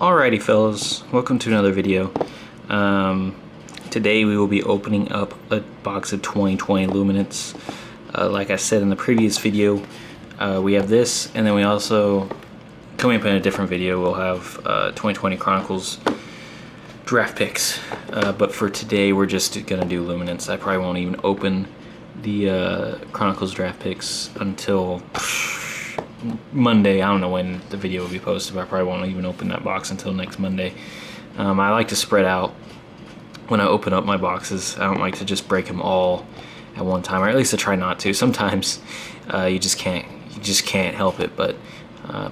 Alrighty fellas, welcome to another video. Today we will be opening up a box of 2020 Luminance. Like I said in the previous video, we have this, and then we also, coming up in a different video, we'll have 2020 Chronicles draft picks. But for today we're just gonna do Luminance. I probably won't even open the Chronicles draft picks until Monday. I don't know when the video will be posted, but I probably won't even open that box until next Monday. I like to spread out when I open up my boxes. I don't like to just break them all at one time, or at least I try not to. Sometimes you just can't help it, but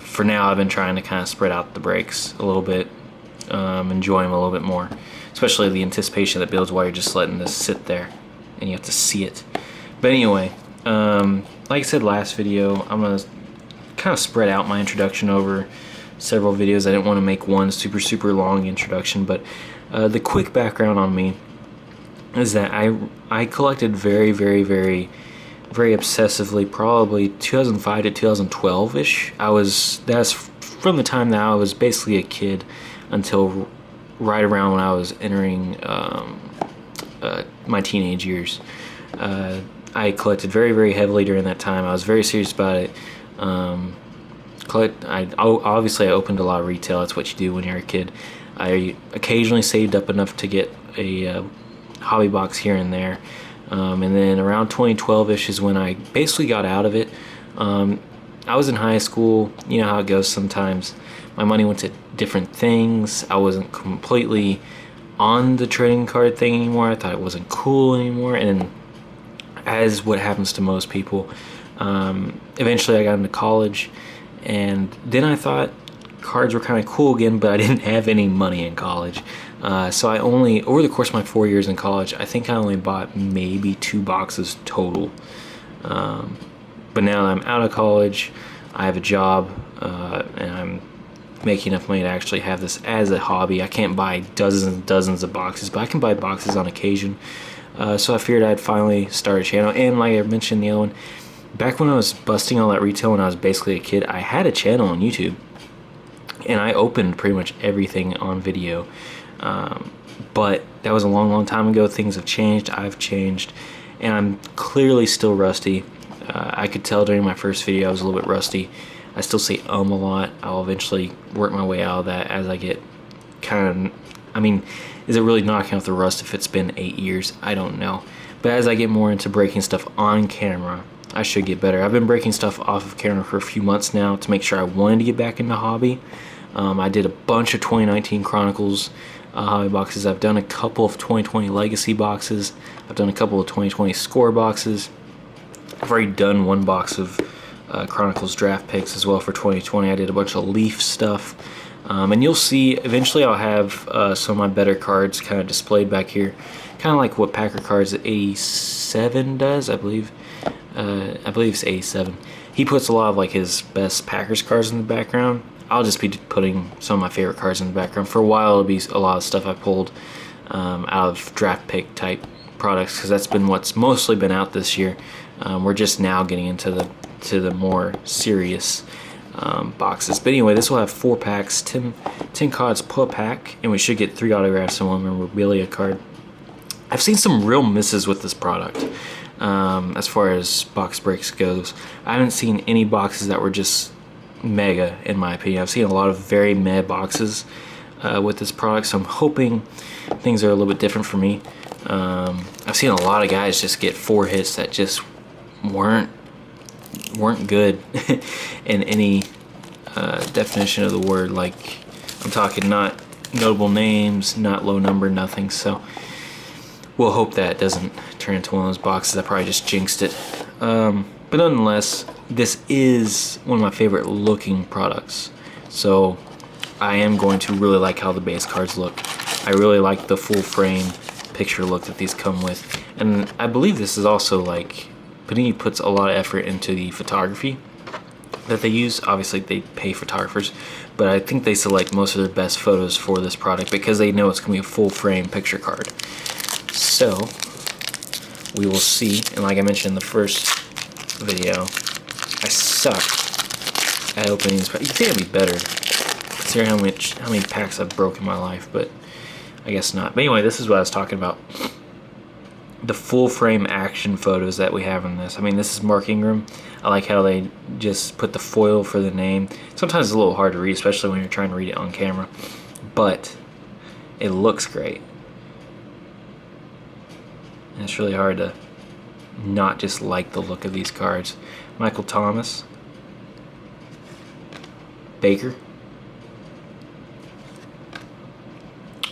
for now I've been trying to kind of spread out the breaks a little bit, enjoy them a little bit more, especially the anticipation that builds while you're just letting this sit there and you have to see it. But anyway, like I said last video, I'm gonna kind of spread out my introduction over several videos. I didn't want to make one super long introduction, but the quick background on me is that I collected very obsessively, probably 2005 to 2012-ish. That's from the time that I was basically a kid until right around when I was entering my teenage years. I collected very heavily during that time. I was very serious about it. Obviously I opened a lot of retail. That's what you do when you're a kid. I occasionally saved up enough to get a hobby box here and there, and then around 2012-ish is when I basically got out of it. I was in high school. You know how it goes sometimes. My money went to different things. I wasn't completely on the trading card thing anymore. I thought it wasn't cool anymore, and as what happens to most people, eventually I got into college, and then I thought cards were kind of cool again, but I didn't have any money in college. So I only, over the course of my 4 years in college, I think I only bought maybe 2 boxes total. But now that I'm out of college, I have a job, and I'm making enough money to actually have this as a hobby. I can't buy dozens and dozens of boxes, but I can buy boxes on occasion. So I figured I'd finally start a channel. And like I mentioned the other one, back when I was busting all that retail when I was basically a kid, I had a channel on YouTube, and I opened pretty much everything on video. But that was a long time ago. Things have changed. I've changed, and I'm clearly still rusty. I could tell during my first video I was a little bit rusty. I still say a lot. I'll eventually work my way out of that as I get kind of, I mean, is it really knocking off the rust if it's been 8 years? I don't know. But as I get more into breaking stuff on camera, I should get better. I've been breaking stuff off of camera for a few months now to make sure I wanted to get back into hobby. I did a bunch of 2019 Chronicles hobby boxes. I've done a couple of 2020 Legacy boxes. I've done a couple of 2020 Score boxes. I've already done one box of Chronicles draft picks as well for 2020. I did a bunch of Leaf stuff. And you'll see eventually I'll have some of my better cards kind of displayed back here, kind of like what Packer Cards at 87 does, I believe. I believe it's 87. He puts a lot of like his best Packers cards in the background. I'll just be putting some of my favorite cards in the background. For a while it'll be a lot of stuff I pulled out of draft pick type products, because that's been what's mostly been out this year. We're just now getting into the more serious boxes. But anyway, this will have 4 packs, 10 cards per pack, and we should get 3 autographs and 1 memorabilia card. I've seen some real misses with this product as far as box breaks goes. I haven't seen any boxes that were just mega, in my opinion. I've seen a lot of very meh boxes with this product, so I'm hoping things are a little bit different for me. I've seen a lot of guys just get 4 hits that just weren't good in any definition of the word. Like, I'm talking not notable names, not low number, nothing. So we'll hope that doesn't turn into one of those boxes. I probably just jinxed it. But nonetheless, this is one of my favorite looking products. So I am going to really like how the base cards look. I really like the full frame picture look that these come with. And I believe this is also like, Panini puts a lot of effort into the photography that they use. Obviously they pay photographers, but I think they select most of their best photos for this product because they know it's going to be a full frame picture card. So we will see. And like I mentioned in the first video, I suck at opening these. You think I'd be better consider how many packs I've broken in my life, but I guess not. But anyway, this is what I was talking about. The full frame action photos that we have in this. I mean, this is Mark Ingram. I like how they just put the foil for the name. Sometimes it's a little hard to read, especially when you're trying to read it on camera, but it looks great. And it's really hard to not just like the look of these cards. Michael Thomas, Baker,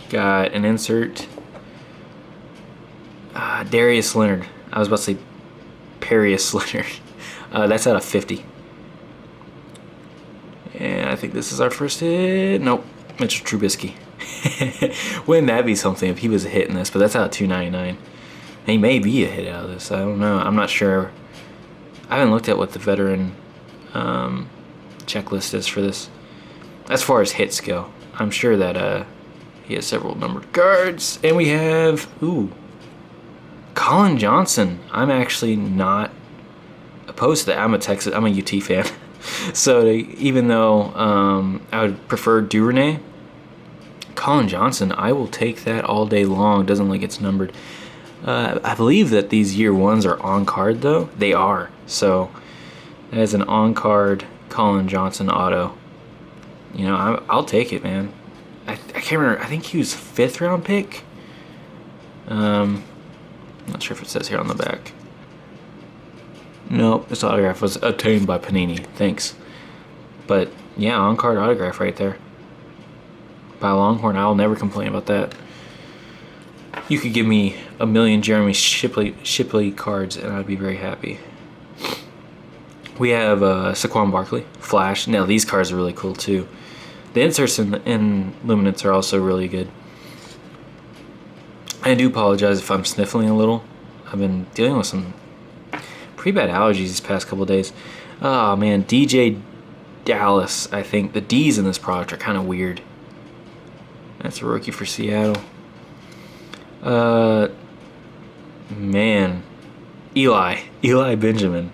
got an insert. Darius Leonard. I was about to say Perius Leonard. That's out of 50. And I think this is our first hit. Nope. Mitchell Trubisky. Wouldn't that be something if he was a hit in this? But that's out of 299. He may be a hit out of this. I don't know. I'm not sure. I haven't looked at what the veteran checklist is for this. As far as hits go, I'm sure that he has several numbered cards. And we have, ooh, Colin Johnson. I'm actually not opposed to that. I'm a UT fan. So even though I would prefer Duvernay, Colin Johnson, I will take that all day long. Doesn't look like it's numbered. I believe that these year ones are on card though. They are. So that is an on card Colin Johnson auto. You know, I'll take it, man. I can't remember. I think he was a 5th round pick. I'm not sure if it says here on the back. Nope, this autograph was obtained by Panini. Thanks. But yeah, on card autograph right there by Longhorn. I'll never complain about that. You could give me a million Jeremy Shipley cards and I'd be very happy. We have Saquon Barkley, Flash. Now these cards are really cool too. The inserts in Luminance are also really good. I do apologize if I'm sniffling a little. I've been dealing with some pretty bad allergies these past couple of days. Oh man, DJ Dallas. I think the D's in this product are kind of weird. That's a rookie for Seattle. Man, Eli Benjamin.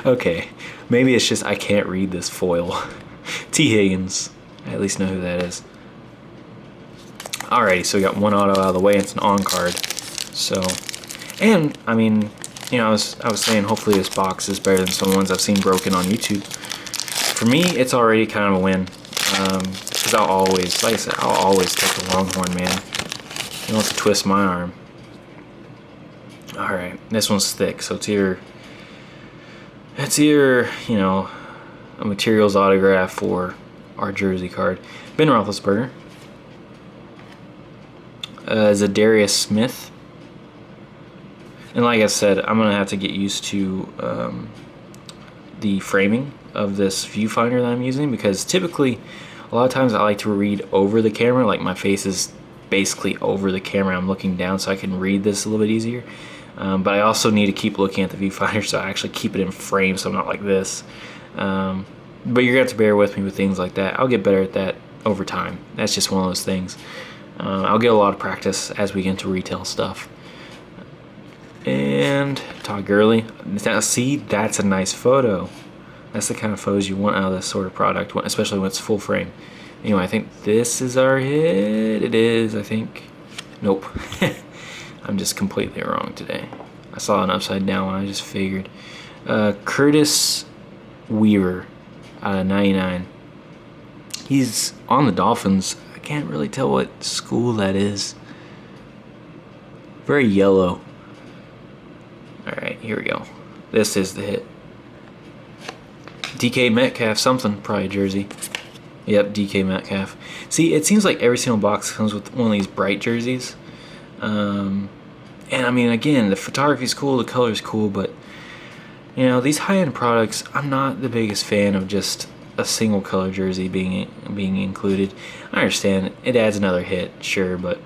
Okay, maybe it's just I can't read this foil. T. Higgins. I at least know who that is. Alrighty, so we got one auto out of the way. It's an on card. So, and I mean, you know, I was saying hopefully this box is better than some ones I've seen broken on YouTube. For me, it's already kind of a win. Because I'll always, like I said, I'll always take the Longhorn, man. He wants to twist my arm. Alright, this one's thick, so it's either, you know, a materials autograph or our jersey card. Ben Roethlisberger. Zadarius Smith. And like I said, I'm going to have to get used to the framing of this viewfinder that I'm using, because typically, a lot of times I like to read over the camera, like my face is basically over the camera. I'm looking down so I can read this a little bit easier. But I also need to keep looking at the viewfinder, so I actually keep it in frame so I'm not like this. But you're going to have to bear with me with things like that. I'll get better at that over time. That's just one of those things. I'll get a lot of practice as we get into retail stuff. And Todd Gurley. Now, see, that's a nice photo. That's the kind of photos you want out of this sort of product, especially when it's full frame. Anyway, I think this is our hit. It is, I think. Nope. I'm just completely wrong today. I saw an upside down one. I just figured. Curtis Weaver, 99. He's on the Dolphins. I can't really tell what school that is. Very yellow. Alright, here we go. This is the hit. DK Metcalf something, probably a jersey. Yep, DK Metcalf. See, it seems like every single box comes with one of these bright jerseys. And I mean, again, the photography's cool, the color's cool, but you know, these high-end products, I'm not the biggest fan of just a single color jersey being included. I understand it adds another hit, sure, but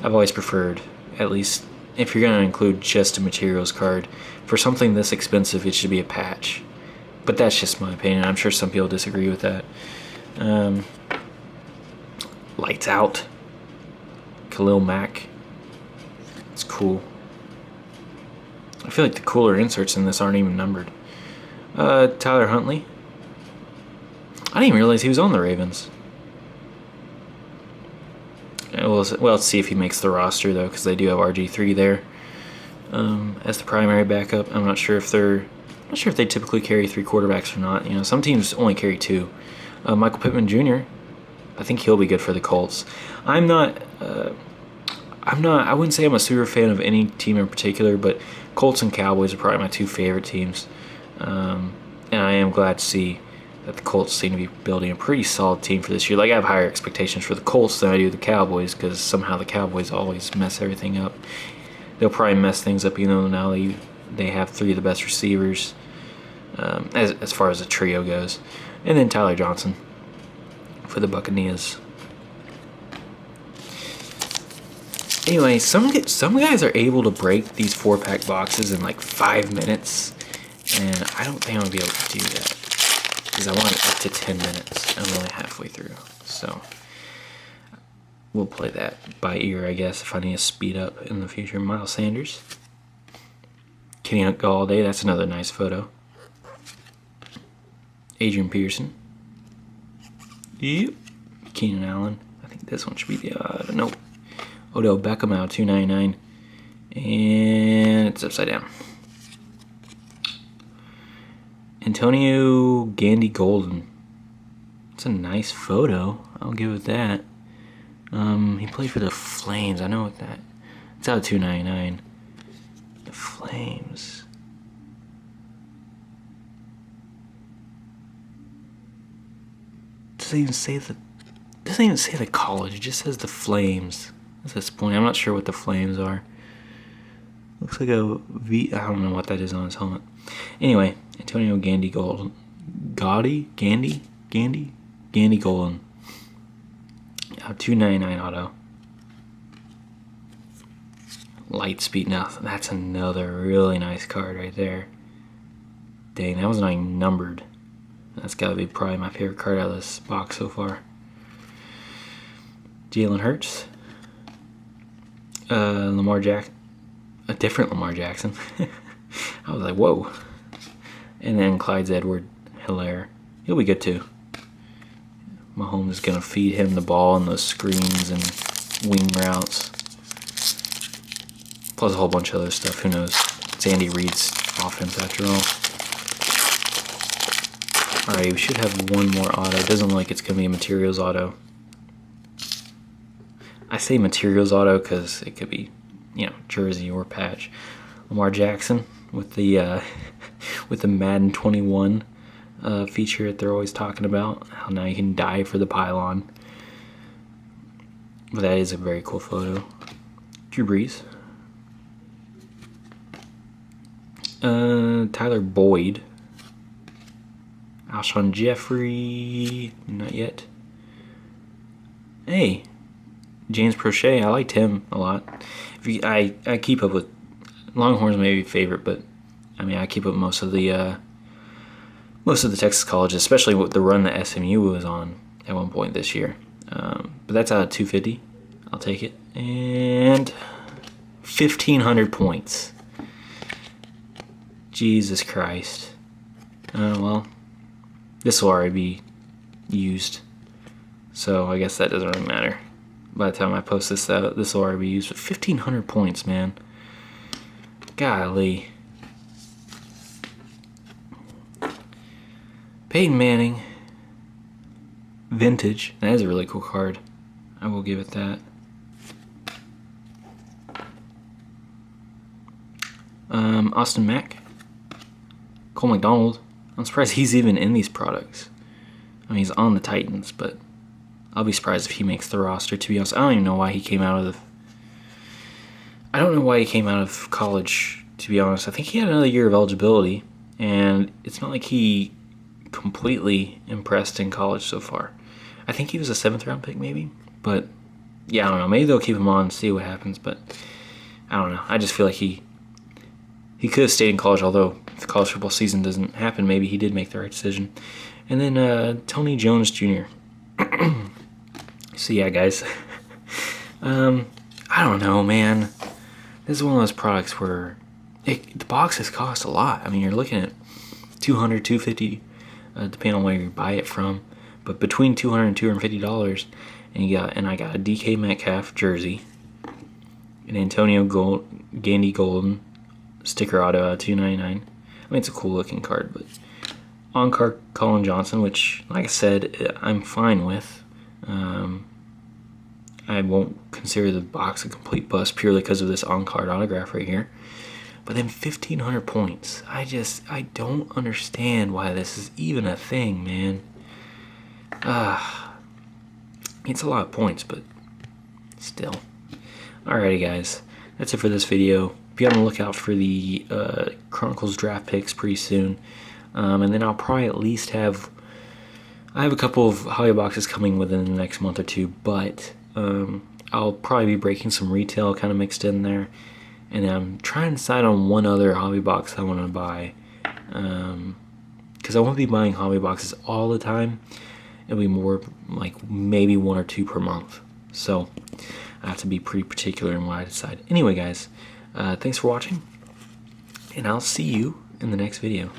I've always preferred, at least if you're going to include just a materials card, for something this expensive, it should be a patch. But that's just my opinion. I'm sure some people disagree with that. Lights Out. Khalil Mack. It's cool. I feel like the cooler inserts in this aren't even numbered. Tyler Huntley. I didn't even realize he was on the Ravens. Well, let's see if he makes the roster though, because they do have RG3 there as the primary backup. I'm not sure if they typically carry 3 quarterbacks or not. You know, some teams only carry 2. Michael Pittman Jr. I think he'll be good for the Colts. I'm not. I wouldn't say I'm a super fan of any team in particular, but Colts and Cowboys are probably my 2 favorite teams. And I am glad to see that the Colts seem to be building a pretty solid team for this year. Like, I have higher expectations for the Colts than I do the Cowboys, because somehow the Cowboys always mess everything up. They'll probably mess things up, even though now they have 3 of the best receivers as far as the trio goes. And then Tyler Johnson for the Buccaneers. Anyway, some guys are able to break these 4-pack boxes in like 5 minutes, and I don't think I'm gonna be able to do that because I want it up to 10 minutes. I'm only halfway through, so we'll play that by ear, I guess, if I need to speed up in the future. Miles Sanders, Kenny Galladay, that's another nice photo. Adrian Peterson, yep. Keenan Allen. I think this one should be the nope. Odell Beckham out, $2.99, and it's upside down. Antonio Gandy Golden. It's a nice photo. I'll give it that. He played for the Flames. I know what that. It's out of $2.99. The Flames. Doesn't even say the college. It just says the Flames. At this point, I'm not sure what the Flames are. Looks like a V. I don't know what that is on his helmet. Anyway, Antonio Gandy Golden. Gandy Golden. $2.99 auto. Lightspeed. Now that's another really nice card right there. Dang, that was not even numbered. That's got to be probably my favorite card out of this box so far. Jalen Hurts. A different Lamar Jackson. I was like, whoa. And then Clyde's Edwards-Helaire. He'll be good too. Mahomes is going to feed him the ball and those screens and wing routes. Plus a whole bunch of other stuff. Who knows? It's Andy Reid's offense after all. Alright, we should have one more auto. It doesn't look like it's going to be a materials auto. I say materials auto because it could be, you know, jersey or patch. Lamar Jackson with the Madden 21 feature that they're always talking about. How now you can dive for the pylon. But that is a very cool photo. Drew Brees. Tyler Boyd. Alshon Jeffrey. Not yet. Hey. James Prochet, I liked him a lot. I keep up with Longhorns, maybe favorite, but I mean I keep up most of the Texas colleges, especially with the run that SMU was on at one point this year. But that's out of 250. I'll take it. And 1,500 points. Jesus Christ. Well, this will already be used, so I guess that doesn't really matter. By the time I post this out, this will already be used. But 1,500 points, man. Golly. Peyton Manning. Vintage. That is a really cool card. I will give it that. Austin Mack. Cole McDonald. I'm surprised he's even in these products. I mean, he's on the Titans, but I'll be surprised if he makes the roster, to be honest. I don't even know why he came out of college, to be honest. I think he had another year of eligibility, and it's not like he completely impressed in college so far. I think he was a 7th round pick, maybe. But, yeah, I don't know. Maybe they'll keep him on and see what happens, but I don't know. I just feel like he could have stayed in college, although if the college football season doesn't happen, maybe he did make the right decision. And then Tony Jones Jr. So yeah, guys, I don't know, man. This is one of those products where the boxes cost a lot. I mean, you're looking at $200, $250, depending on where you buy it from. But between $200 and $250, and I got a DK Metcalf jersey, an Antonio Gandy Golden sticker auto out of $2.99. I mean, it's a cool looking card, but on card Colin Johnson, which, like I said, I'm fine with. I won't consider the box a complete bust purely because of this on card autograph right here. But then 1,500 points. I don't understand why this is even a thing, man. It's a lot of points, but still. Alrighty, guys. That's it for this video. Be on the lookout for the Chronicles draft picks pretty soon. And then I'll probably at least have... I have a couple of hobby boxes coming within the next month or two, but I'll probably be breaking some retail kind of mixed in there. And I'm trying to decide on one other hobby box I want to buy. Because I won't be buying hobby boxes all the time. It'll be more like maybe 1 or 2 per month. So I have to be pretty particular in what I decide. Anyway, guys, thanks for watching. And I'll see you in the next video.